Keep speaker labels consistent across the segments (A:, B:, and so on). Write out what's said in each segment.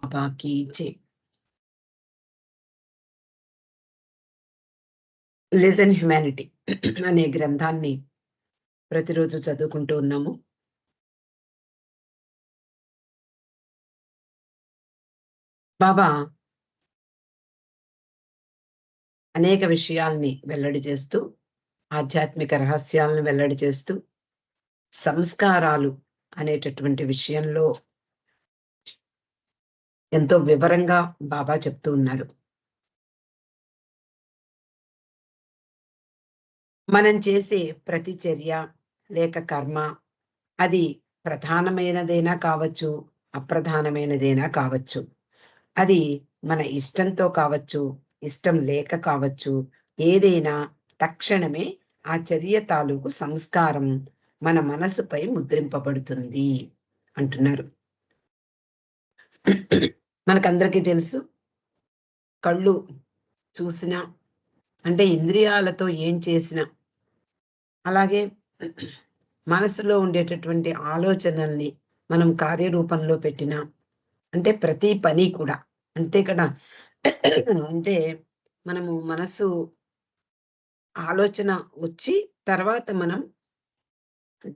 A: బాబా key జై. Listen humanity అనే గ్రంథాన్ని ప్రతిరోజు చదువుకుంటూ ఉన్నాము. బాబా అనేక విషయాల్ని వెల్లడి చేస్తూ, ఆధ్యాత్మిక రహస్యాలను వెల్లడి చేస్తూ, సంస్కారాలు అనేటటువంటి విషయంలో ఎంతో వివరంగా బాబా చెప్తూ ఉన్నారు. మనం చేసే ప్రతి చర్య లేక కర్మ అది ప్రధానమైనదైనా కావచ్చు, అప్రధానమైనదైనా కావచ్చు. అది మన ఇష్టంతో కావచ్చు, ఇష్టం లేక కావచ్చు, ఏదైనా తక్షణమే ఆ చర్య తాలూకు సంస్కారం మన మనసుపై ముద్రింపబడుతుంది అంటున్నారు. మనకందరికీ తెలుసు, కళ్ళు చూసినా అంటే ఇంద్రియాలతో ఏం చేసినా, అలాగే మనసులో ఉండేటటువంటి ఆలోచనల్ని మనం కార్యరూపంలో పెట్టినా, అంటే ప్రతి పని కూడా అంతే కదా. అంటే మనము మనసు ఆలోచన వచ్చి తర్వాత మనం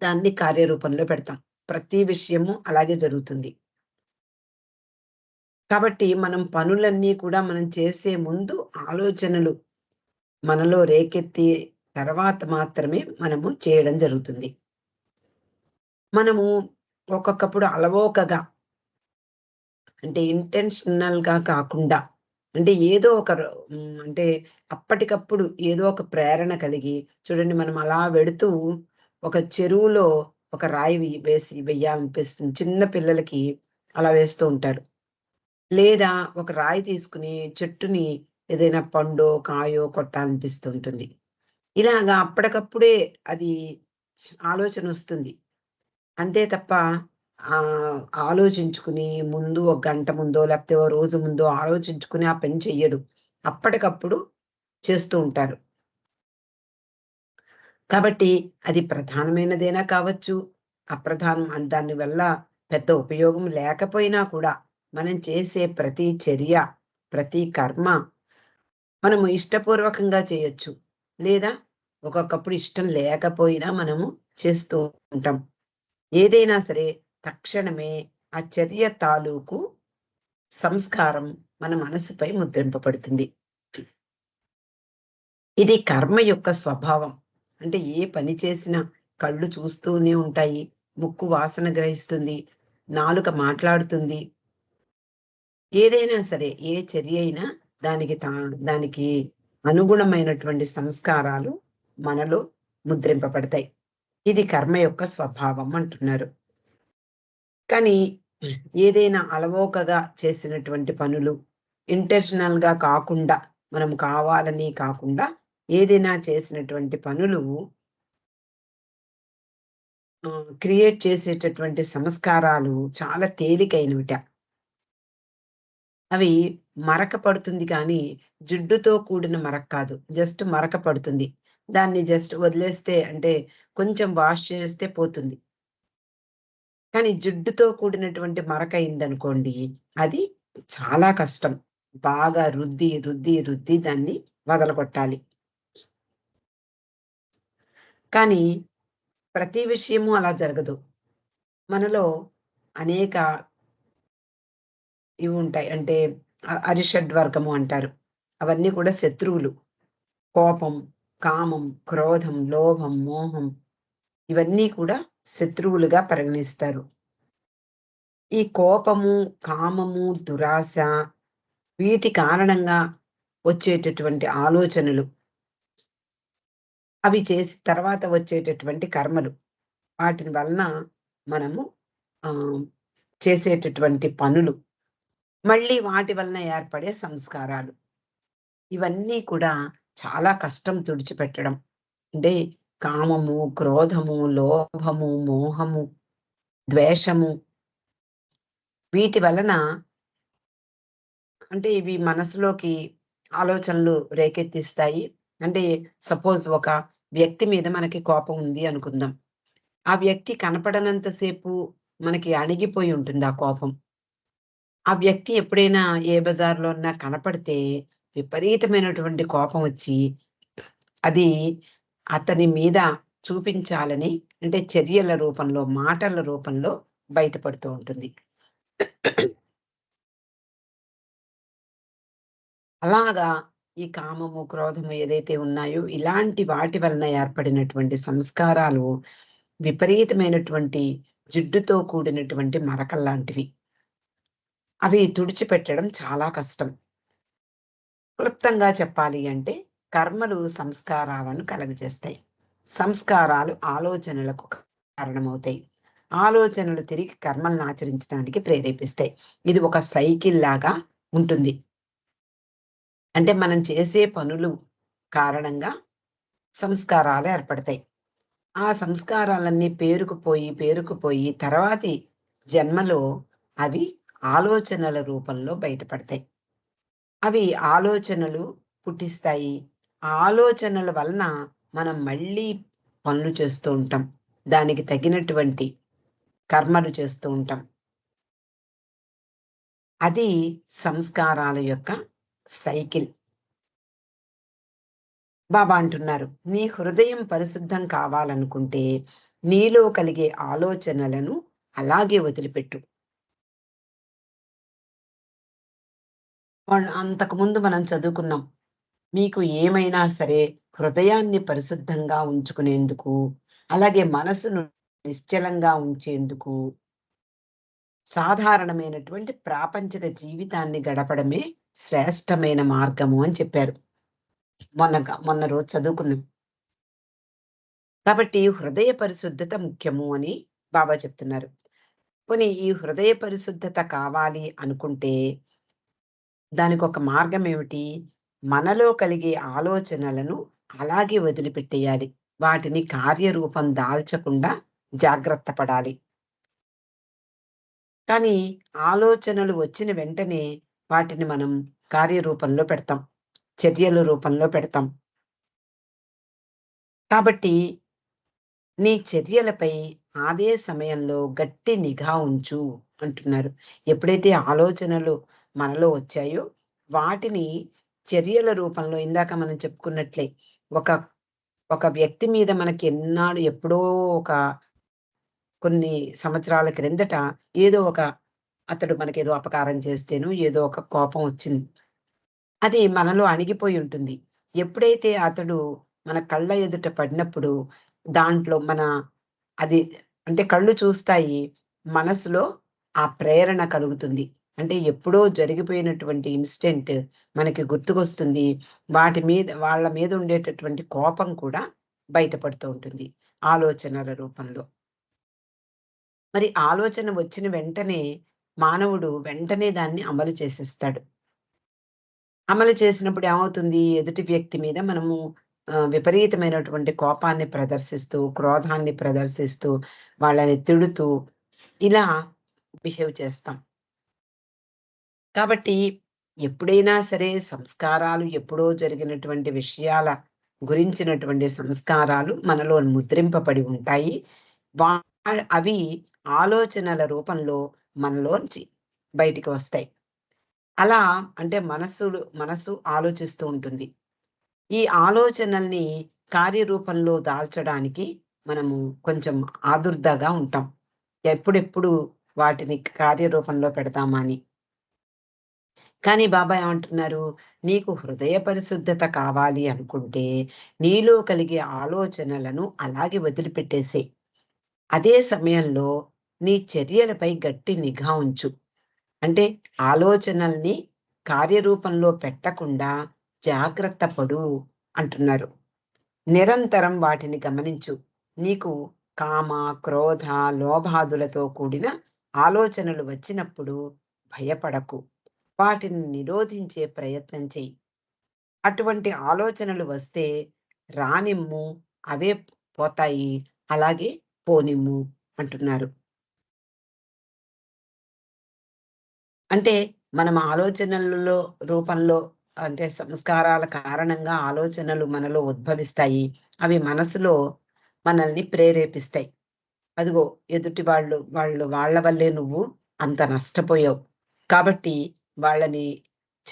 A: దాన్ని కార్యరూపంలో పెడతాం. ప్రతి విషయము అలాగే జరుగుతుంది. కాబట్టి మనం పనులన్నీ కూడా మనం చేసే ముందు ఆలోచనలు మనలో రేకెత్తి తర్వాత మాత్రమే మనము చేయడం జరుగుతుంది. మనము ఒక్కొక్కప్పుడు అలవోకగా అంటే ఇంటెన్షనల్‌గా కాకుండా అంటే ఏదో ఒక అంటే అప్పటికప్పుడు ఏదో ఒక ప్రేరణ కలిగి చూడండి, మనం అలా వెడుతూ ఒక చెరువులో ఒక రాయి వెయ్యాలనిపిస్తుంది. చిన్న పిల్లలకి అలా వేస్తూ ఉంటారు. లేదా ఒక రాయి తీసుకొని చెట్టుని ఏదైనా పండో, కాయో కొట్టాలనిపిస్తూ ఉంటుంది. ఇలాగా అప్పటికప్పుడే అది ఆలోచనొస్తుంది. అంతే తప్ప ఆలోచించుకుని ముందు ఒక గంట ముందో, లేకపోతే ఓ రోజు ముందో ఆలోచించుకుని ఆ పని చెయ్యడు. అప్పటికప్పుడు చేస్తూ ఉంటారు. కాబట్టి అది ప్రధానమైనదైనా కావచ్చు, అప్రధానం దాని వల్ల పెద్ద ఉపయోగం లేకపోయినా కూడా, మనం చేసే ప్రతి చర్య, ప్రతి కర్మ మనము ఇష్టపూర్వకంగా చేయొచ్చు. లేదా ఒక్కొక్కప్పుడు ఇష్టం లేకపోయినా మనము చేస్తూ ఉంటాం. ఏదైనా సరే తక్షణమే ఆ చర్య తాలూకు సంస్కారం మన మనసుపై ముద్రింపబడుతుంది. ఇది కర్మ యొక్క స్వభావం. అంటే ఏ పని చేసినా కళ్ళు చూస్తూనే ఉంటాయి, ముక్కు వాసన గ్రహిస్తుంది, నాలుక మాట్లాడుతుంది. ఏదైనా సరే ఏ చర్య అయినా దానికి అనుగుణమైనటువంటి సంస్కారాలు మనలో ముద్రింపబడతాయి. ఇది కర్మ యొక్క స్వభావం అంటున్నారు. కానీ ఏదైనా అలవోకగా చేసినటువంటి పనులు, ఇంటెన్షనల్‌గా కాకుండా, మనం కావాలని కాకుండా ఏదైనా చేసినటువంటి పనులు క్రియేట్ చేసేటటువంటి సంస్కారాలు చాలా తేలికైనవిట. అవి మరక పడుతుంది కానీ, జిడ్డుతో కూడిన మరక కాదు. జస్ట్ మరక పడుతుంది. దాన్ని జస్ట్ వదిలేస్తే అంటే కొంచెం వాష్ చేస్తే పోతుంది. కానీ జిడ్డుతో కూడినటువంటి మరక అయిందనుకోండి, అది చాలా కష్టం. బాగా రుద్ది, రుద్ది, రుద్ది దాన్ని వదలగొట్టాలి. కానీ ప్రతి విషయము అలా జరగదు. మనలో అనేక ఇవి ఉంటాయి. అంటే అరిషడ్వర్గము అంటారు. అవన్నీ కూడా శత్రువులు. కోపం, కామం, క్రోధం, లోభం, మోహం ఇవన్నీ కూడా శత్రువులుగా పరిగణిస్తారు. ఈ కోపము, కామము, దురాశ వీటి కారణంగా వచ్చేటటువంటి ఆలోచనలు, అవి చేసి తర్వాత వచ్చేటటువంటి కర్మలు. వాటిని వలన మనము ఆహ్, చేసేటటువంటి పనులు, మళ్ళీ వాటి వలన ఏర్పడే సంస్కారాలు. ఇవన్నీ కూడా చాలా కష్టం తుడిచిపెట్టడం. అంటే కామము, క్రోధము, లోభము, మోహము, ద్వేషము వీటి వలన అంటే ఇవి మనసులోకి ఆలోచనలు రేకెత్తిస్తాయి. అంటే సపోజ్ ఒక వ్యక్తి మీద మనకి కోపం ఉంది అనుకుందాం. ఆ వ్యక్తి కనపడనంత సేపు మనకి అణిగిపోయి ఉంటుంది ఆ కోపం. ఆ వ్యక్తి ఎప్పుడైనా ఏ బజార్‌లో అన్నా కనపడితే విపరీతమైనటువంటి కోపం వచ్చి, అది అతని మీద చూపించాలని అంటే చర్యల రూపంలో, మాటల రూపంలో బయటపడుతూ ఉంటుంది. అలాగా ఈ కామము, క్రోధము ఏదైతే ఉన్నాయో ఇలాంటి వాటి వలన ఏర్పడినటువంటి సంస్కారాలు విపరీతమైనటువంటి జిడ్డుతో కూడినటువంటి మరకల్లాంటివి. అవి తుడిచిపెట్టడం చాలా కష్టం. క్లుప్తంగా చెప్పాలి అంటే కర్మలు సంస్కారాలను కలుగజేస్తాయి. సంస్కారాలు ఆలోచనలకు కారణమవుతాయి. ఆలోచనలు తిరిగి కర్మలను ఆచరించడానికి ప్రేరేపిస్తాయి. ఇది ఒక సైకిల్ లాగా ఉంటుంది. అంటే మనం చేసే పనులు కారణంగా సంస్కారాలు ఏర్పడతాయి. ఆ సంస్కారాలన్నీ పేరుకుపోయి, పేరుకుపోయి తర్వాతి జన్మలో అవి ఆలోచనల రూపంలో బయటపడతాయి. అవి ఆలోచనలు పుట్టిస్తాయి. ఆ ఆలోచనల వలన మనం మళ్ళీ పనులు చేస్తూ ఉంటాం. దానికి తగినటువంటి కర్మలు చేస్తూ ఉంటాం. అది సంస్కారాల యొక్క సైకిల్. బాబా అంటున్నారు, "నీ హృదయం పరిశుద్ధం కావాలనుకుంటే, నీలో కలిగే ఆలోచనలను అలాగే వదిలిపెట్టు." అంతకుముందు మనం చదువుకున్నాం. మీకు ఏమైనా సరే హృదయాన్ని పరిశుద్ధంగా ఉంచుకునేందుకు, అలాగే మనసును నిశ్చలంగా ఉంచేందుకు, సాధారణమైనటువంటి ప్రాపంచిక జీవితాన్ని గడపడమే శ్రేష్టమైన మార్గము అని చెప్పారు. మొన్న రోజు చదువుకున్నాం. కాబట్టి హృదయ పరిశుద్ధత ముఖ్యము అని బాబా చెప్తున్నారు. పోనీ ఈ హృదయ పరిశుద్ధత కావాలి అనుకుంటే దానికొక మార్గం ఏమిటి? మనలో కలిగే ఆలోచనలను అలాగే వదిలిపెట్టేయాలి. వాటిని కార్యరూపం దాల్చకుండా జాగ్రత్త పడాలి. కానీ ఆలోచనలు వచ్చిన వెంటనే వాటిని మనం కార్యరూపంలో పెడతాం. చర్యల రూపంలో పెడతాం. కాబట్టి నీ చర్యలపై అదే సమయంలో గట్టి నిఘా ఉంచు అంటున్నారు. ఎప్పుడైతే ఆలోచనలు మనలో వచ్చాయో, వాటిని చర్యల రూపంలో ఇందాక మనం చెప్పుకున్నట్లే ఒక ఒక వ్యక్తి మీద మనకి ఎప్పుడో ఒక కొన్ని సంవత్సరాల క్రిందట ఏదో ఒక అతడు మనకేదో అపకారం చేస్తేనో ఏదో ఒక కోపం వచ్చింది. అది మనలో అణిగిపోయి ఉంటుంది. ఎప్పుడైతే అతడు మన కళ్ళ ఎదుట పడినప్పుడు, దాంట్లో అది అంటే కళ్ళు చూస్తాయి. మనసులో ఆ ప్రేరణ కలుగుతుంది. అంటే ఎప్పుడో జరిగిపోయినటువంటి ఇన్సిడెంట్ మనకి గుర్తుకొస్తుంది. వాళ్ళ మీద ఉండేటటువంటి కోపం కూడా బయటపడుతూ ఉంటుంది ఆలోచనల రూపంలో. మరి ఆలోచన వచ్చిన వెంటనే మానవుడు వెంటనే దాన్ని అమలు చేసేస్తాడు. అమలు చేసినప్పుడు ఏమవుతుంది? ఎదుటి వ్యక్తి మీద మనము విపరీతమైనటువంటి కోపాన్ని ప్రదర్శిస్తూ, క్రోధాన్ని ప్రదర్శిస్తూ, వాళ్ళని తిడుతూ ఇలా బిహేవ్ చేస్తాం. కాబట్టి ఎప్పుడైనా సరే సంస్కారాలు ఎప్పుడో జరిగినటువంటి విషయాల గురించినటువంటి సంస్కారాలు మనలో ముద్రింపబడి ఉంటాయి. వా అవి ఆలోచనల రూపంలో మనలోంచి బయటికి వస్తాయి. అలా అంటే మనసు ఆలోచిస్తూ ఉంటుంది. ఈ ఆలోచనల్ని కార్యరూపంలో దాల్చడానికి మనము కొంచెం ఆదుర్దాగా ఉంటాం. ఎప్పుడెప్పుడు వాటిని కార్యరూపంలో పెడతామా అని. కానీ బాబా ఏమంటున్నారు? నీకు హృదయ పరిశుద్ధత కావాలి అనుకుంటే, నీలో కలిగే ఆలోచనలను అలాగే వదిలిపెట్టేసేయి. అదే సమయంలో నీ చర్యలపై గట్టి నిఘా ఉంచు. అంటే ఆలోచనల్ని కార్యరూపంలో పెట్టకుండా జాగ్రత్త పడు అంటున్నారు. నిరంతరం వాటిని గమనించు. నీకు కామ, క్రోధ, లోభాదులతో కూడిన ఆలోచనలు వచ్చినప్పుడు భయపడకు. వాటిని నిరోధించే ప్రయత్నం చెయ్యి. అటువంటి ఆలోచనలు వస్తే రానిమ్ము, అవే పోతాయి. అలాగే పోనిమ్ము అంటున్నారు. అంటే మనం ఆలోచనలలో రూపంలో అంటే సంస్కారాల కారణంగా ఆలోచనలు మనలో ఉద్భవిస్తాయి. అవి మనసులో మనల్ని ప్రేరేపిస్తాయి. అదిగో ఎదుటి వాళ్ళు వాళ్ళ వల్లే నువ్వు అంత నష్టపోయావు. కాబట్టి వాళ్ళని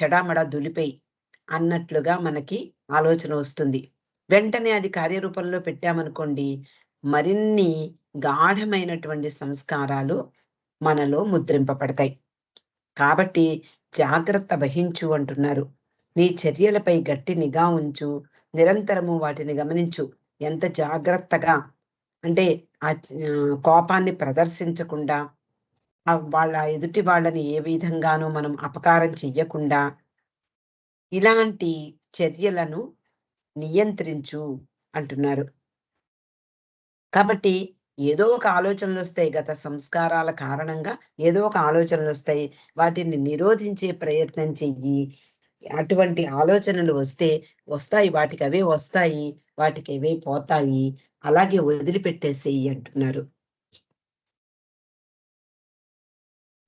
A: చెడామడా దులిపేయి అన్నట్లుగా మనకి ఆలోచన వస్తుంది. వెంటనే అది కార్యరూపంలో పెట్టామనుకోండి, మరిన్ని గాఢమైనటువంటి సంస్కారాలు మనలో ముద్రింపబడతాయి. కాబట్టి జాగ్రత్త వహించు అంటున్నారు. నీ చర్యలపై గట్టి నిఘా ఉంచు. నిరంతరము వాటిని గమనించు. ఎంత జాగ్రత్తగా అంటే కోపాన్ని ప్రదర్శించకుండా వాళ్ళ ఎదుటి వాళ్ళని ఏ విధంగానూ మనం అపకారం చెయ్యకుండా ఇలాంటి చర్యలను నియంత్రించు అంటున్నారు. కాబట్టి ఏదో ఒక ఆలోచనలొస్తాయి. గత సంస్కారాల కారణంగా ఏదో ఒక ఆలోచనలొస్తాయి. వాటిని నిరోధించే ప్రయత్నం చెయ్యి. అటువంటి ఆలోచనలు వస్తాయి. వాటికవే వస్తాయి. వాటికవే పోతాయి. అలాగే వదిలిపెట్టేసేయి అంటున్నారు.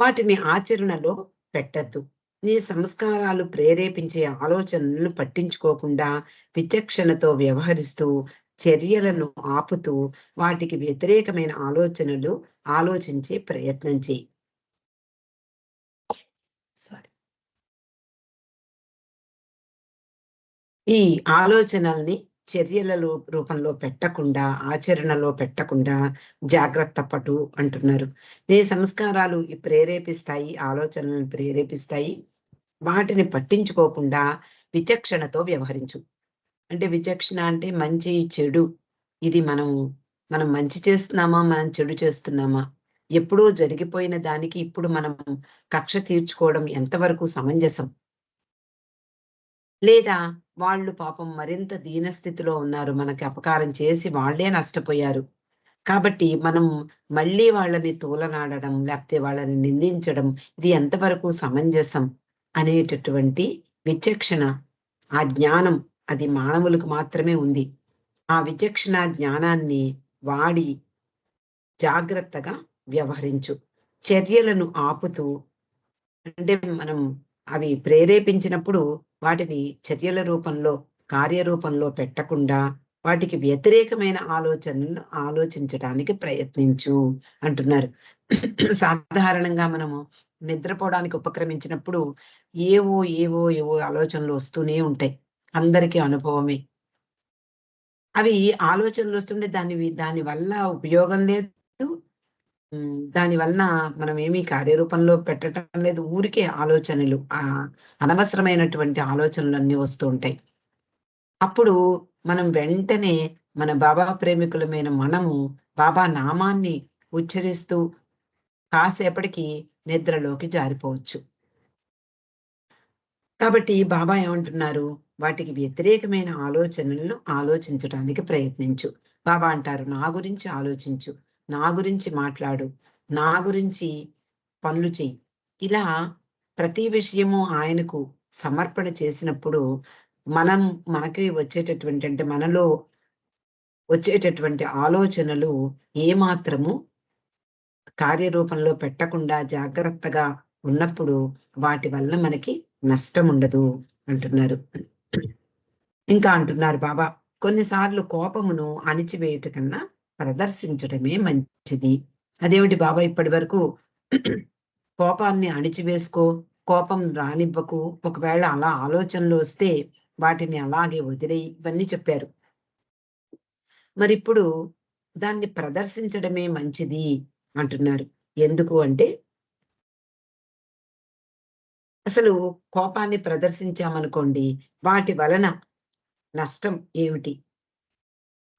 A: వాటిని ఆచరణలో పెట్టద్దు. నీ సంస్కారాలు ప్రేరేపించే ఆలోచనలను పట్టించుకోకుండా విచక్షణతో వ్యవహరిస్తూ, చర్యలను ఆపుతూ, వాటికి వ్యతిరేకమైన ఆలోచనలు ఆలోచించే ప్రయత్నం చెయి. సారీ. ఈ ఆలోచనల్ని రూపంలో పెట్టకుండా, ఆచరణలో పెట్టకుండా జాగ్రత్త పడు అంటున్నారు. నీ సంస్కారాలు ప్రేరేపిస్తాయి, ఆలోచనలను ప్రేరేపిస్తాయి. వాటిని పట్టించుకోకుండా విచక్షణతో వ్యవహరించు. అంటే విచక్షణ అంటే మంచి, చెడు ఇది మనం మంచి చేస్తున్నామా? మనం చెడు చేస్తున్నామా? ఎప్పుడో జరిగిపోయిన దానికి ఇప్పుడు మనం కక్ష తీర్చుకోవడం ఎంతవరకు సమంజసం? లేదా వాళ్ళు పాపం మరింత దీనస్థితిలో ఉన్నారు. మనకి అపకారం చేసి వాళ్ళే నష్టపోయారు. కాబట్టి మనం మళ్ళీ వాళ్ళని తూలనాడడం, లేకపోతే వాళ్ళని నిందించడం ఇది ఎంతవరకు సమంజసం అనేటటువంటి విచక్షణ, ఆ జ్ఞానం అది మానవులకు మాత్రమే ఉంది. ఆ విచక్షణ జ్ఞానాన్ని వాడి జాగ్రత్తగా వ్యవహరించు. చర్యలను ఆపుతూ అంటే మనం అవి ప్రేరేపించినప్పుడు వాటిని చర్యల రూపంలో, కార్యరూపంలో పెట్టకుండా వాటికి వ్యతిరేకమైన ఆలోచనలను ఆలోచించడానికి ప్రయత్నించు అంటున్నారు. సాధారణంగా మనము నిద్రపోవడానికి ఉపక్రమించినప్పుడు ఏవో ఆలోచనలు వస్తూనే ఉంటాయి. అందరికీ అనుభవమే. అవి ఆలోచనలొస్తుంటే దాని వల్ల ఉపయోగం లేదు. దాని వలన మనమేమి కార్యరూపంలో పెట్టటం లేదు. ఊరికే ఆలోచనలు అనవసరమైనటువంటి ఆలోచనలన్నీ వస్తూ ఉంటాయి. అప్పుడు మనం వెంటనే మన బాబా ప్రేమికులమైన మనము బాబా నామాన్ని ఉచ్చరిస్తూ కాసేపటికి నిద్రలోకి జారిపోవచ్చు. కాబట్టి బాబా ఏమంటున్నారు? వాటికి వ్యతిరేకమైన ఆలోచనలను ఆలోచించటానికి ప్రయత్నించు. బాబా అంటారు, "నా గురించి ఆలోచించు. నా గురించి మాట్లాడు. నా గురించి పనులు చెయ్యి." ఇలా ప్రతి విషయము ఆయనకు సమర్పణ చేసినప్పుడు మనం మనకి వచ్చేటటువంటి అంటే మనలో వచ్చేటటువంటి ఆలోచనలు ఏమాత్రము కార్యరూపంలో పెట్టకుండా జాగ్రత్తగా ఉన్నప్పుడు వాటి వల్ల మనకి నష్టముండదు అంటున్నారు. ఇంకా అంటున్నారు బాబా, కొన్నిసార్లు కోపమును అణిచివేయుట కన్నా ప్రదర్శించడమే మంచిది. అదేమిటి బాబా ఇప్పటి వరకు కోపాన్ని అణిచివేసుకో, కోపం రానివ్వకు, ఒకవేళ అలా ఆలోచనలు వస్తే వాటిని అలాగే వదిలేయి ఇవన్నీ చెప్పారు. మరిప్పుడు దాన్ని ప్రదర్శించడమే మంచిది అంటున్నారు. ఎందుకు అంటే అసలు కోపాన్ని ప్రదర్శించామనుకోండి, వాటి వలన నష్టం ఏమిటి?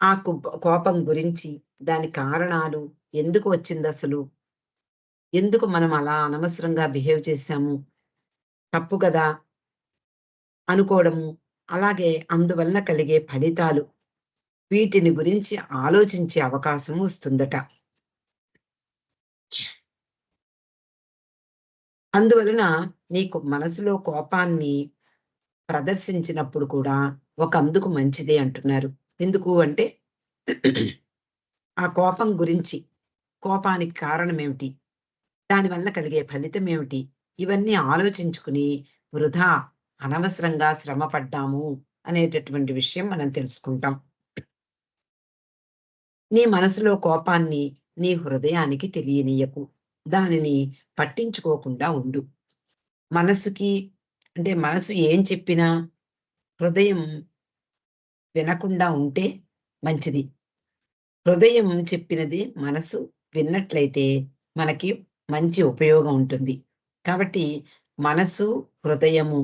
A: ఆ కోపం గురించి, దాని కారణాలు, ఎందుకు వచ్చిందసలు? ఎందుకు మనం అలా అనవసరంగా బిహేవ్ చేశాము? తప్పు గదా! అనుకోవడము. అలాగే అందువలన కలిగే ఫలితాలు, వీటిని గురించి ఆలోచించే అవకాశం వస్తుందట. అందువలన నీకు మనసులో కోపాన్ని ప్రదర్శించినప్పుడు కూడా ఒకందుకు మంచిదే అంటున్నారు. ఎందుకు అంటే ఆ కోపం గురించి, కోపానికి కారణమేమిటి? దానివల్ల కలిగే ఫలితమేమిటి? ఇవన్నీ ఆలోచించుకుని వృధా అనవసరంగా శ్రమ పడ్డాము అనేటటువంటి విషయం మనం తెలుసుకుంటాం. నీ మనసులో కోపాన్ని నీ హృదయానికి తెలియనీయకు. దానిని పట్టించుకోకుండా ఉండు. మనసుకి అంటే మనసు ఏం చెప్పినా హృదయం వినకుండా ఉంటే మంచిది. హృదయం చెప్పినది మనసు విన్నట్లయితే మనకి మంచి ఉపయోగం ఉంటుంది. కాబట్టి మనసు, హృదయము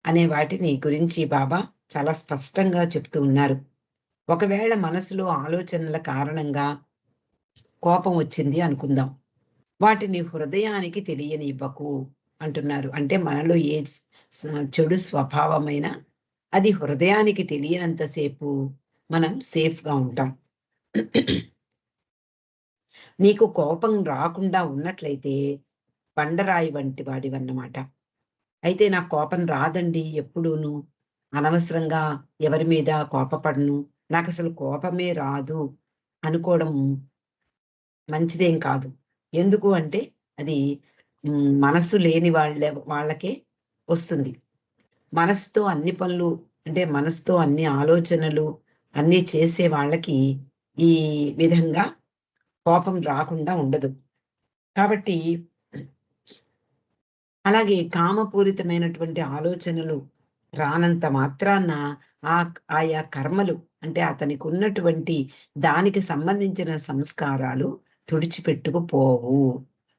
A: అనే వాటిని గురించి బాబా చాలా స్పష్టంగా చెప్తూ ఉన్నారు. ఒకవేళ మనసులో ఆలోచనల కారణంగా కోపం వచ్చింది అనుకుందాం. వాటిని హృదయానికి తెలియనివ్వకు అంటున్నారు. అంటే మనలో ఏ చెడు స్వభావమైనా అది హృదయానికి తెలియనంత సేపు మనం సేఫ్‌గా ఉంటాం. నీకు కోపం రాకుండా ఉన్నట్లయితే బండరాయి వంటి వాడివన్నమాట. అయితే నాకు కోపం రాదండి ఎప్పుడూను. అనవసరంగా ఎవరి మీద కోపపడను. నాకసలు కోపమే రాదు అనుకోవడం మంచిదేం కాదు. ఎందుకు అంటే అది మనస్సు లేని వాళ్ళకే వస్తుంది. మనసుతో అన్ని పనులు అంటే మనసుతో అన్ని ఆలోచనలు అన్నీ చేసే వాళ్ళకి ఈ విధంగా కోపం రాకుండా ఉండదు. కాబట్టి అలాగే కామపూరితమైనటువంటి ఆలోచనలు రానంత మాత్రాన ఆయా కర్మలు అంటే అతనికున్నటువంటి దానికి సంబంధించిన సంస్కారాలు తుడిచిపెట్టుకుపోవు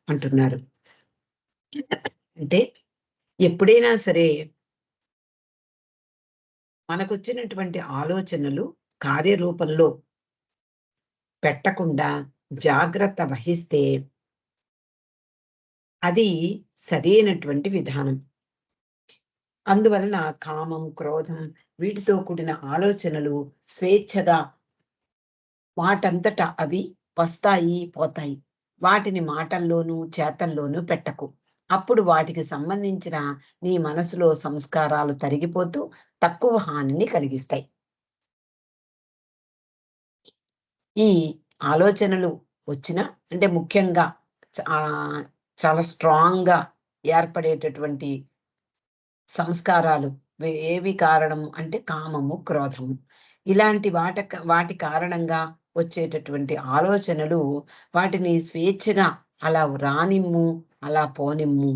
A: అంటున్నారు. అంటే ఎప్పుడైనా సరే మనకొచ్చినటువంటి ఆలోచనలు కార్యరూపంలో పెట్టకుండా జాగ్రత్త వహిస్తే అది సరైనటువంటి విధానం. అందువలన కామం, క్రోధం వీటితో కూడిన ఆలోచనలు స్వేచ్ఛగా వాటంతట అవి వస్తాయి, పోతాయి. వాటిని మాటల్లోనూ, చేతల్లోనూ పెట్టకు. అప్పుడు వాటికి సంబంధించిన నీ మనసులో సంస్కారాలు తరిగిపోతూ తక్కువ హానిని కలిగిస్తాయి. ఈ ఆలోచనలు వచ్చినా అంటే ముఖ్యంగా చాలా స్ట్రాంగ్‌గా ఏర్పడేటటువంటి సంస్కారాలు ఏవి కారణం అంటే కామము, క్రోధము. ఇలాంటి వాటి కారణంగా వచ్చేటటువంటి ఆలోచనలు వాటిని స్వేచ్ఛగా అలా రానిమ్ము, అలా పోనిమ్ము.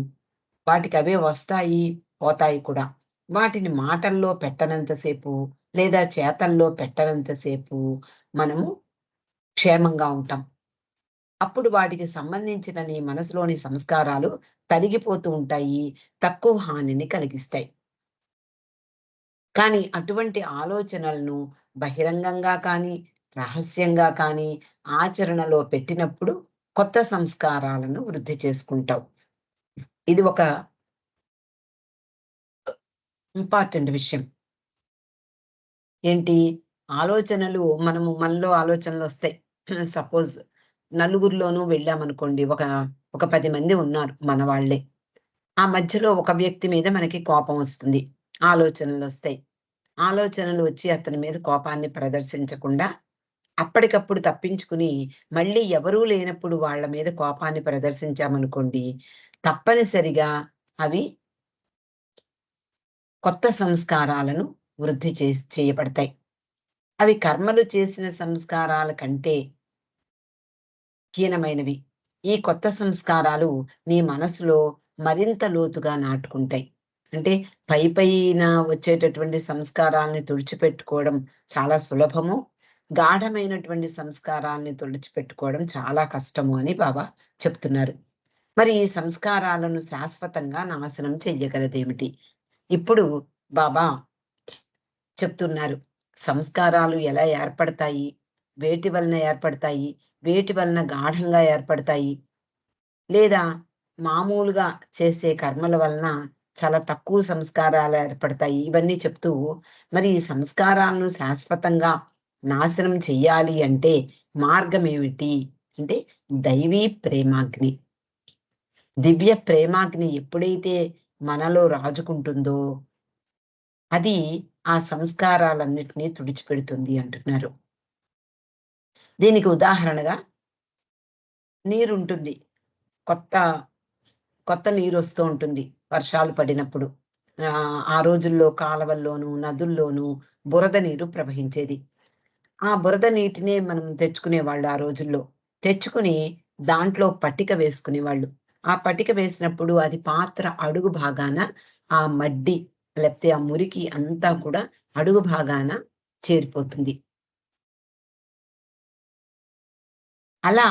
A: వాటికవే వస్తాయి, పోతాయి కూడా. వాటిని మాటల్లో పెట్టనంత సేపు లేదా చేతల్లో పెట్టనంత సేపు మనము క్షేమంగా ఉంటాం. అప్పుడు వాటికి సంబంధించిన నీ మనసులోని సంస్కారాలు తరిగిపోతూ ఉంటాయి. తక్కువ హానిని కలిగిస్తాయి. కానీ అటువంటి ఆలోచనలను బహిరంగంగా కానీ, రహస్యంగా కానీ ఆచరణలో పెట్టినప్పుడు కొత్త సంస్కారాలను వృద్ధి చేసుకుంటావు. ఇది ఒక ఇంపార్టెంట్ విషయం. ఏంటి? ఆలోచనలు మనలో ఆలోచనలొస్తాయి. సపోజ్ నలుగురిలోనూ వెళ్ళామనుకోండి. ఒక 10 మంది ఉన్నారు మన వాళ్ళే. ఆ మధ్యలో ఒక వ్యక్తి మీద మనకి కోపం వస్తుంది. ఆలోచనలొస్తాయి. ఆలోచనలు వచ్చి అతని మీద కోపాన్ని ప్రదర్శించకుండా అప్పటికప్పుడు తప్పించుకుని, మళ్ళీ ఎవరూ లేనప్పుడు వాళ్ళ మీద కోపాన్ని ప్రదర్శించామనుకోండి, తప్పనిసరిగా అవి కొత్త సంస్కారాలను వృద్ధి చేయబడతాయి. అవి కర్మలు చేసిన సంస్కారాల కంటే హీనమైనవి. ఈ కొత్త సంస్కారాలు నీ మనసులో మరింత లోతుగా నాటుకుంటాయి. అంటే పైపైన వచ్చేటటువంటి సంస్కారాల్ని తుడిచిపెట్టుకోవడం చాలా సులభము. గాఢమైనటువంటి సంస్కారాల్ని తుడిచిపెట్టుకోవడం చాలా కష్టము అని బాబా చెప్తున్నారు. మరి ఈ సంస్కారాలను శాశ్వతంగా నాశనం చెయ్యగలదేమిటి? ఇప్పుడు బాబా చెప్తున్నారు. సంస్కారాలు ఎలా ఏర్పడతాయి? వేటి వలన ఏర్పడతాయి? వేటి వలన గాఢంగా ఏర్పడతాయి? లేదా మామూలుగా చేసే కర్మల వలన చాలా తక్కువ సంస్కారాలు ఏర్పడతాయి. ఇవన్నీ చెప్తూ మరి ఈ సంస్కారాలను శాశ్వతంగా నాశనం చెయ్యాలి అంటే మార్గమేమిటి? అంటే దైవీ ప్రేమాగ్ని. దివ్య ప్రేమాగ్ని ఎప్పుడైతే మనలో రాజుకుంటుందో అది ఆ సంస్కారాలన్నిటిని తుడిచిపెడుతుంది అంటున్నారు. దీనికి ఉదాహరణగా నీరుంటుంది. కొత్త, కొత్త నీరొస్తూ ఉంటుంది వర్షాలు పడినప్పుడు. ఆ రోజుల్లో కాలవల్లోనూ, నదుల్లోనూ బురద నీరు ప్రవహించేది. ఆ బురద నీటినే మనం తెచ్చుకునేవాళ్ళు ఆ రోజుల్లో. తెచ్చుకుని దాంట్లో పట్టిక వేసుకునేవాళ్ళు. ఆ పటిక వేసినప్పుడు అది పాత్ర అడుగు భాగాన ఆ మడ్డి లేకపోతే ఆ మురికి అంతా కూడా అడుగు భాగాన చేరిపోతుంది. అలా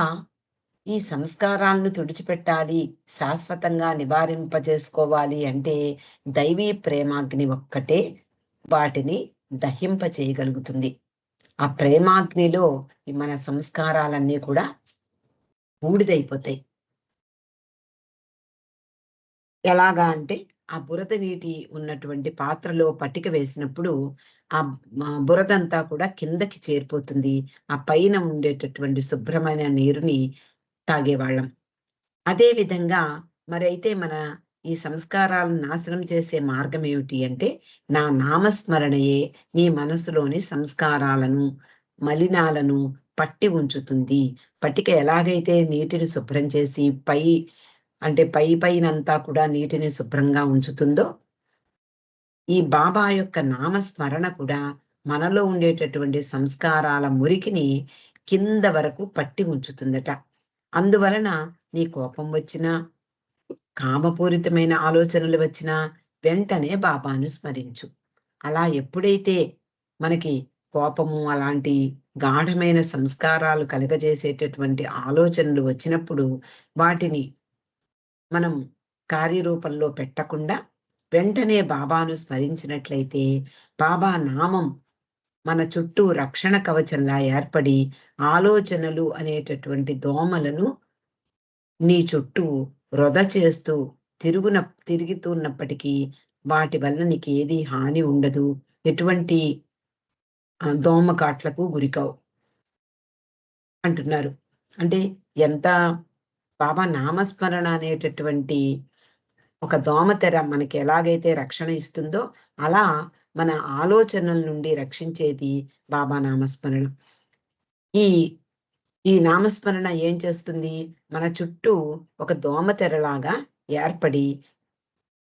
A: ఈ సంస్కారాలను తుడిచిపెట్టాలి, శాశ్వతంగా నివారింపజేసుకోవాలి అంటే దైవీ ప్రేమాగ్ని ఒక్కటే వాటిని దహింప చేయగలుగుతుంది. ఆ ప్రేమాగ్నిలో ఈ మన సంస్కారాలన్నీ కూడా బూడిదైపోతాయి. ఎలాగా అంటే, ఆ బురద నీటి ఉన్నటువంటి పాత్రలో పట్టిక వేసినప్పుడు, బురదంతా కూడా కిందకి చేరిపోతుంది. ఆ పైన ఉండేటటువంటి శుభ్రమైన నీరుని తాగేవాళ్ళం. అదే విధంగా మరైతే మన ఈ సంస్కారాలను నాశనం చేసే మార్గం ఏమిటి అంటే, నా నామస్మరణయే నీ మనసులోని సంస్కారాలను, మలినాలను పట్టి ఉంచుతుంది. పట్టిక ఎలాగైతే నీటిని శుభ్రం చేసి అంటే పైనంతా కూడా నీటిని శుభ్రంగా ఉంచుతుందో, ఈ బాబా యొక్క నామస్మరణ కూడా మనలో ఉండేటటువంటి సంస్కారాల మురికిని కింద వరకు పట్టి ఉంచుతుందట. అందువలన నీ కోపం వచ్చినా, కామపూరితమైన ఆలోచనలు వచ్చినా వెంటనే బాబాను స్మరించు. అలా ఎప్పుడైతే మనకి కోపము అలాంటి గాఢమైన సంస్కారాలు కలుగజేసేటటువంటి ఆలోచనలు వచ్చినప్పుడు వాటిని మనం కార్యరూపంలో పెట్టకుండా వెంటనే బాబాను స్మరించినట్లయితే బాబా నామం మన చుట్టూ రక్షణ కవచంలా ఏర్పడి ఆలోచనలు అనేటటువంటి దోమలను నీ చుట్టూ వృధ చేస్తూ తిరుగున తిరుగుతున్నప్పటికీ వాటి వల్ల నీకేది హాని ఉండదు. ఎటువంటి దోమకాట్లకు గురికావు అంటున్నారు. అంటే ఎంత బాబా నామస్మరణ అనేటటువంటి ఒక దోమతెర మనకి ఎలాగైతే రక్షణ ఇస్తుందో, అలా మన ఆలోచనల నుండి రక్షించేది బాబా నామస్మరణ. ఈ ఈ నామస్మరణ ఏం చేస్తుంది? మన చుట్టూ ఒక దోమతెరలాగా ఏర్పడి,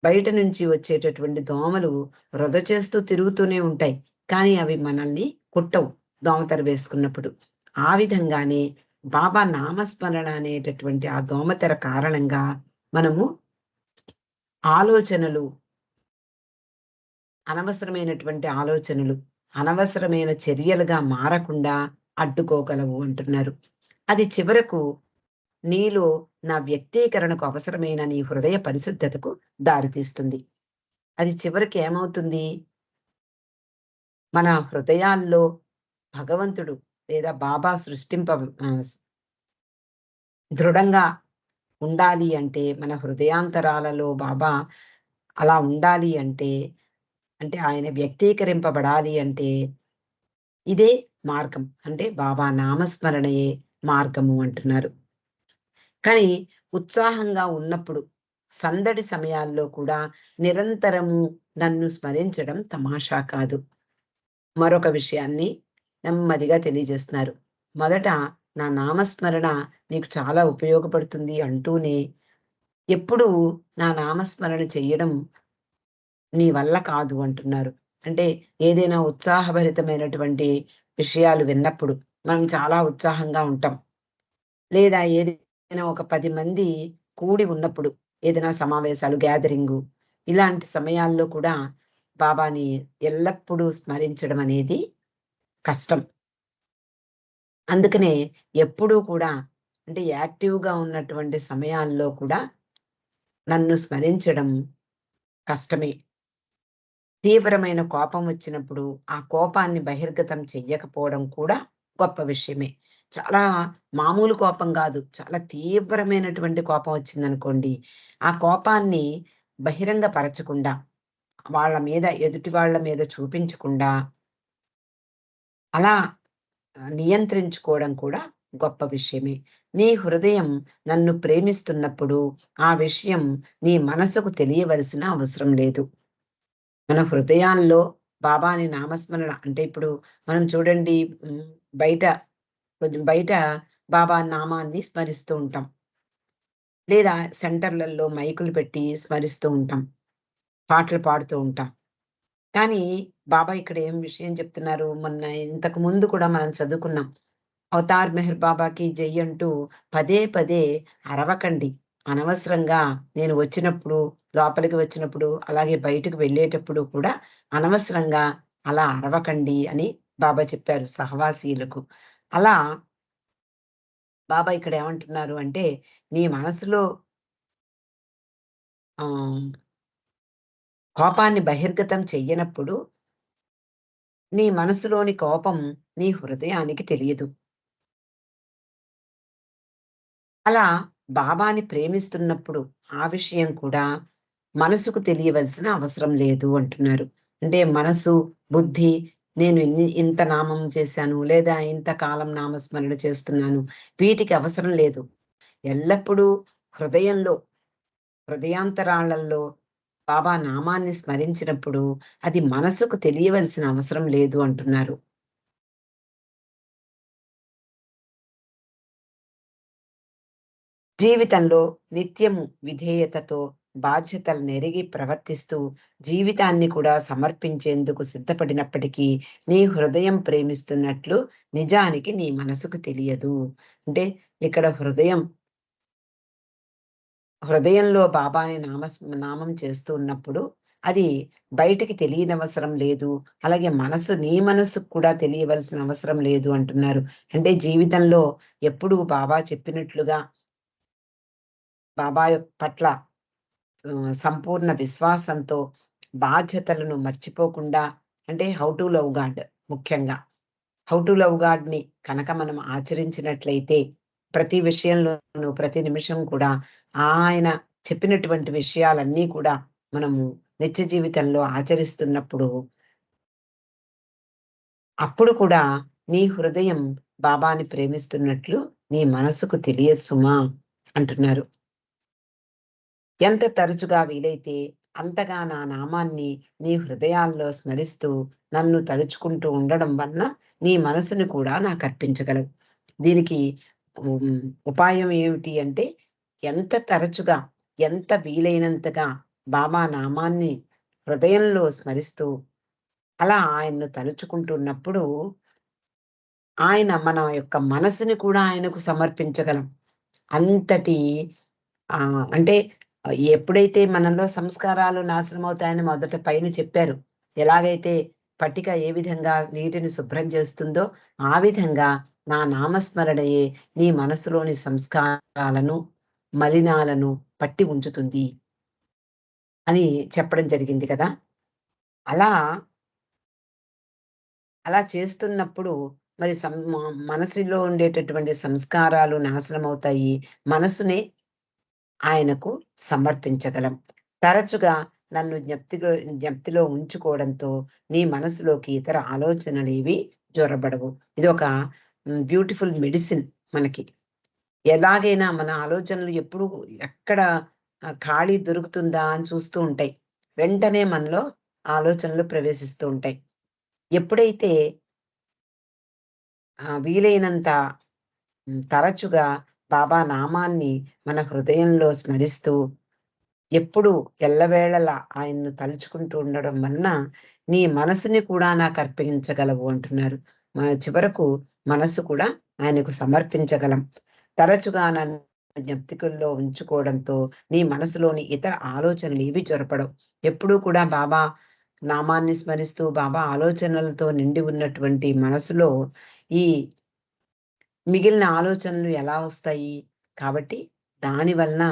A: బయట నుంచి వచ్చేటటువంటి దోమలు వృధ చేస్తూ తిరుగుతూనే ఉంటాయి. కానీ అవి మనల్ని కుట్టవు దోమతెర వేసుకున్నప్పుడు. ఆ విధంగానే బాబా నామస్మరణ అనేటటువంటి ఆ దోమతెర కారణంగా మనము ఆలోచనలు అనవసరమైనటువంటి ఆలోచనలు, అనవసరమైన చర్యలుగా మారకుండా అడ్డుకోగలవు అంటున్నారు. అది చివరకు నీలో నా వ్యక్తీకరణకు అవసరమైన నీ హృదయ పరిశుద్ధతకు దారితీస్తుంది. అది చివరికి ఏమవుతుంది? మన హృదయాల్లో భగవంతుడు లేదా బాబా దృఢంగా ఉండాలి అంటే, మన హృదయాంతరాలలో బాబా అలా ఉండాలి అంటే, అంటే ఆయన వ్యక్తీకరింపబడాలి అంటే ఇదే మార్గం. అంటే బాబా నామస్మరణయే మార్గము అంటున్నారు. కానీ ఉత్సాహంగా ఉన్నప్పుడు, సందడి సమయాల్లో కూడా నిరంతరము నన్ను స్మరించడం తమాషా కాదు. మరొక విషయాన్ని నెమ్మదిగా తెలియజేస్తున్నారు. మొదట నా నామస్మరణ నీకు చాలా ఉపయోగపడుతుంది అంటూనే, ఎప్పుడూ నా నామస్మరణ చెయ్యడం నీ వల్ల కాదు అంటున్నారు. అంటే ఏదైనా ఉత్సాహభరితమైనటువంటి విషయాలు విన్నప్పుడు మనం చాలా ఉత్సాహంగా ఉంటాం. లేదా ఏదైనా ఒక 10 మంది కూడి ఉన్నప్పుడు ఏదైనా సమావేశాలు, గ్యాదరింగు ఇలాంటి సమయాల్లో కూడా బాబాని ఎల్లప్పుడూ స్మరించడం అనేది కష్టం. అందుకనే ఎప్పుడూ కూడా అంటే యాక్టివ్‌గా ఉన్నటువంటి సమయాల్లో కూడా నన్ను స్మరించడం కష్టమే. తీవ్రమైన కోపం వచ్చినప్పుడు, ఆ కోపాన్ని బహిర్గతం చెయ్యకపోవడం కూడా గొప్ప విషయమే. చాలా మామూలు కోపం గాదు. చాలా తీవ్రమైనటువంటి కోపం వచ్చిందనుకోండి, ఆ కోపాన్ని బహిరంగపరచకుండా, ఎదుటి వాళ్ళ మీద చూపించకుండా, అలా నియంత్రించుకోవడం కూడా గొప్ప విషయమే. నీ హృదయం నన్ను ప్రేమిస్తున్నప్పుడు, ఆ విషయం నీ మనసుకు తెలియవలసిన అవసరం లేదు. మన హృదయాల్లో బాబాని నామస్మరణ అంటే ఇప్పుడు మనం చూడండి హ్మ్, బయట కొంచెం బయట బాబా నామాన్ని స్మరిస్తూ ఉంటాం. లేదా సెంటర్‌లలో మైకులు పెట్టి స్మరిస్తూ ఉంటాం. పాటలు పాడుతూ ఉంటాం. కానీ బాబా ఇక్కడ ఏం విషయం చెప్తున్నారు? మొన్న ఇంతకు ముందు కూడా మనం చదువుకున్నాం. 'అవతార్ మెహర్ బాబాకి జై' అంటూ పదే పదే అరవకండి. అనవసరంగా నేను వచ్చినప్పుడు, లోపలికి వచ్చినప్పుడు, అలాగే బయటకు వెళ్ళేటప్పుడు కూడా అనవసరంగా అలా అరవకండి అని బాబా చెప్పారు సహవాసీయులకు. అలా బాబా ఇక్కడ ఏమంటున్నారు అంటే, నీ మనసులో ఆహ్, కోపాన్ని బహిర్గతం చెయ్యనప్పుడు, నీ మనసులోని కోపం నీ హృదయానికి తెలియదు. అలా బాబాని ప్రేమిస్తున్నప్పుడు ఆ విషయం కూడా మనసుకు తెలియవలసిన అవసరం లేదు అంటున్నారు. అంటే మనసు, బుద్ధి నేను ఇంత నామం చేశాను, లేదా ఇంత కాలం నామస్మరణ చేస్తున్నాను, వీటికి అవసరం లేదు. ఎల్లప్పుడూ హృదయంలో, హృదయాంతరాళంలో బాబా నామాన్ని స్మరించినప్పుడు అది మనసుకు తెలియవలసిన అవసరం లేదు అంటున్నారు. జీవితంలో నిత్యము విధేయతతో బాధ్యతలనెరిగి ప్రవర్తిస్తూ జీవితాన్ని కూడా సమర్పించేందుకు సిద్ధపడినప్పటికీ నీ హృదయం ప్రేమిస్తున్నట్లు నిజానికి నీ మనసుకు తెలియదు. అంటే ఇక్కడ హృదయంలో బాబాని నామం చేస్తూ ఉన్నప్పుడు అది బయటికి తెలియనవసరం లేదు. అలాగే నీ మనసుకు కూడా తెలియవలసిన అవసరం లేదు అంటున్నారు. అంటే జీవితంలో ఎప్పుడూ బాబా చెప్పినట్లుగా బాబా పట్ల సంపూర్ణ విశ్వాసంతో బాధ్యతలను మర్చిపోకుండా అంటే హౌ టు లవ్ గాడ్ ముఖ్యంగా. హౌ టు లవ్ గాడ్‌ని కనుక మనం ఆచరించినట్లయితే ప్రతి విషయంలోనూ, ప్రతి నిమిషం కూడా ఆయన చెప్పినటువంటి విషయాలన్నీ కూడా మనము నిత్య జీవితంలో ఆచరిస్తున్నప్పుడు, అప్పుడు కూడా నీ హృదయం బాబాని ప్రేమిస్తున్నట్లు నీ మనసుకు తెలియదు సుమా అంటున్నారు. ఎంత తరచుగా వీలైతే అంతగా నా నామాన్ని నీ హృదయాల్లో స్మరిస్తూ నన్ను తలుచుకుంటూ ఉండడం వలన నీ మనసుని కూడా నాకర్పించగలవు. దీనికి ఉమ్, ఉపాయం ఏమిటి అంటే ఎంత తరచుగా, ఎంత వీలైనంతగా బాబా నామాన్ని హృదయంలో స్మరిస్తూ అలా ఆయన్ను తలుచుకుంటున్నప్పుడు మన యొక్క మనసుని కూడా ఆయనకు సమర్పించగలం. అంతటి అంటే ఎప్పుడైతే మనలో సంస్కారాలు నాశనమవుతాయని మొదట పైన చెప్పారు. ఎలాగైతే పట్టిక ఏ విధంగా నీటిని శుభ్రం చేస్తుందో, ఆ విధంగా నా నామస్మరణయే నీ మనసులోని సంస్కారాలను, మలినాలను పట్టి ఉంచుతుంది అని చెప్పడం జరిగింది కదా! అలా అలా చేస్తున్నప్పుడు మరి మనసులో ఉండేటటువంటి సంస్కారాలు నాశనమవుతాయి. మనసునే ఆయనకు సమర్పించగలం. తరచుగా నన్ను జ్ఞప్తిలో ఉంచుకోవడంతో నీ మనసులోకి ఇతర ఆలోచనలేవి జొరబడవు. ఇదొక బ్యూటిఫుల్ మెడిసిన్ మనకి. ఎలాగైనా మన ఆలోచనలు ఎప్పుడు ఎక్కడ ఖాళీ దొరుకుతుందా అని చూస్తూ ఉంటాయి. వెంటనే మనలో ఆలోచనలు ప్రవేశిస్తూ ఉంటాయి. ఎప్పుడైతే వీలైనంత తరచుగా బాబా నామాన్ని మన హృదయంలో స్మరిస్తూ ఎప్పుడూ ఎల్లవేళలా ఆయన్ను తలుచుకుంటూ ఉండడం వలన, నీ మనసుని కూడా నాకర్పించగలవు అంటున్నారు. చివరకు మనసు కూడా ఆయనకు సమర్పించగలం. తరచుగా నన్ను జ్ఞప్తికుల్లో ఉంచుకోవడంతో, నీ మనసులోని ఇతర ఆలోచనలేవి జొరపడవు. ఎప్పుడూ కూడా బాబా నామాన్ని స్మరిస్తూ, బాబా ఆలోచనలతో నిండి ఉన్నటువంటి మనసులో ఈ మిగిలిన ఆలోచనలు ఎలా వస్తాయి? కాబట్టి దాని వలన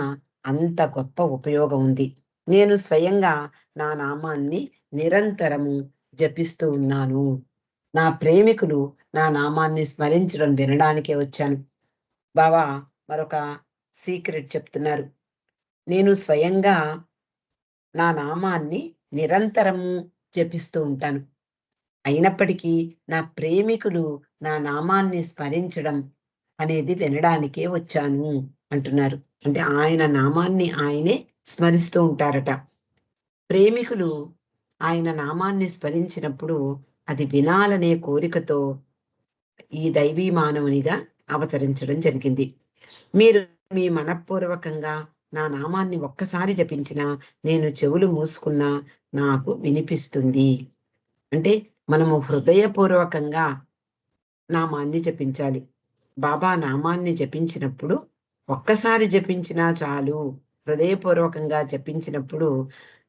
A: అంత గొప్ప ఉపయోగం ఉంది. నేను స్వయంగా నా నామాన్ని నిరంతరము జపిస్తూ ఉన్నాను. నా ప్రేమికులు నా నామాన్ని స్మరించడం వినడానికే వచ్చాను. బాబా మరొక సీక్రెట్ చెప్తున్నారు. నేను స్వయంగా నా నామాన్ని నిరంతరము జపిస్తూ ఉంటాను. అయినప్పటికీ నా ప్రేమికులు నా నామాన్ని స్మరించడం అనేది వినడానికే వచ్చాను అంటున్నారు. అంటే ఆయన నామాన్ని ఆయనే స్మరిస్తూ ఉంటారట. ప్రేమికులు ఆయన నామాన్ని స్మరించినప్పుడు అది వినాలనే కోరికతో ఈ దైవీ మానవునిగా అవతరించడం జరిగింది. మీరు మీ మనఃపూర్వకంగా నా నామాన్ని ఒక్కసారి జపించినా, నేను చెవులు మూసుకున్నా నాకు వినిపిస్తుంది. అంటే మనము హృదయపూర్వకంగా నామాన్ని జపించాలి. బాబా నామాన్ని జపించినప్పుడు ఒక్కసారి జపించినా చాలు. హృదయపూర్వకంగా జపించినప్పుడు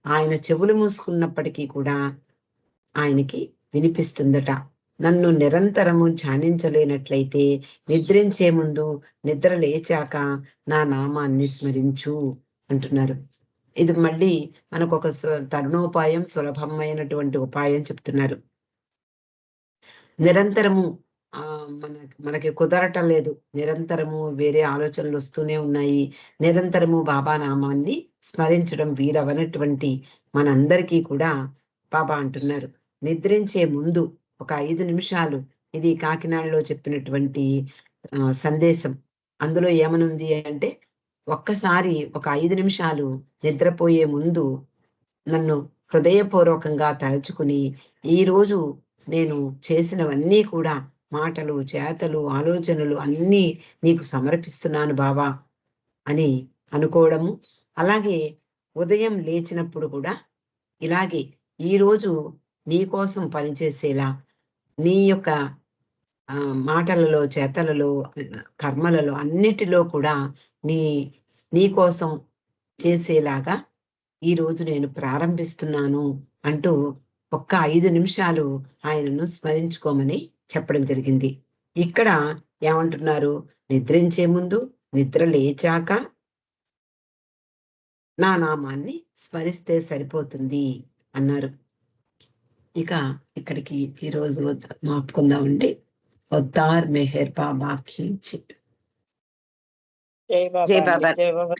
A: ఆయన చెవులు మూసుకున్నప్పటికీ కూడా ఆయనకి వినిపిస్తుందట. నన్ను నిరంతరము ధ్యానించలేనట్లయితే నిద్రించే ముందు, నిద్ర లేచాక నా నామాన్ని స్మరించు అంటున్నారు. ఇది మళ్ళీ మనకొక తరుణోపాయం, సులభమైనటువంటి ఉపాయం చెప్తున్నారు. నిరంతరము మనకి కుదరటం లేదు. నిరంతరము వేరే ఆలోచనలు వస్తూనే ఉన్నాయి. నిరంతరము బాబా నామాన్ని స్మరించడం వీలవనటువంటి మనందరికీ కూడా బాబా అంటున్నారు. నిద్రించే ముందు ఒక 5 నిమిషాలు, ఇది కాకినాడలో చెప్పినటువంటి సందేశం. అందులో ఏమనుంది అంటే, ఒక్కసారి ఒక 5 నిమిషాలు నిద్రపోయే ముందు నన్ను హృదయపూర్వకంగా తలుచుకుని, ఈరోజు నేను చేసినవన్నీ కూడా మాటలు, చేతలు, ఆలోచనలు అన్నీ నీకు సమర్పిస్తున్నాను బాబా అని అనుకోవడము. అలాగే ఉదయం లేచినప్పుడు కూడా ఇలాగే ఈరోజు నీ కోసం పనిచేసేలా, నీ యొక్క మాటలలో, చేతలలో, కర్మలలో అన్నిటిలో కూడా నీ నీ కోసం చేసేలాగా ఈరోజు నేను ప్రారంభిస్తున్నాను అంటూ ఒక్క 5 నిమిషాలు ఆయనను స్మరించుకోమని చెప్పడం జరిగింది. ఇక్కడ ఏమంటున్నారు? నిద్రించే ముందు, నిద్ర లేచాక నా నామాన్ని స్మరిస్తే సరిపోతుంది అన్నారు. ఇక ఇక్కడికి ఈరోజు మాపుకుందామండి. అవతార్ మెహర్ బాబా కీ జై.
B: జై బాబా.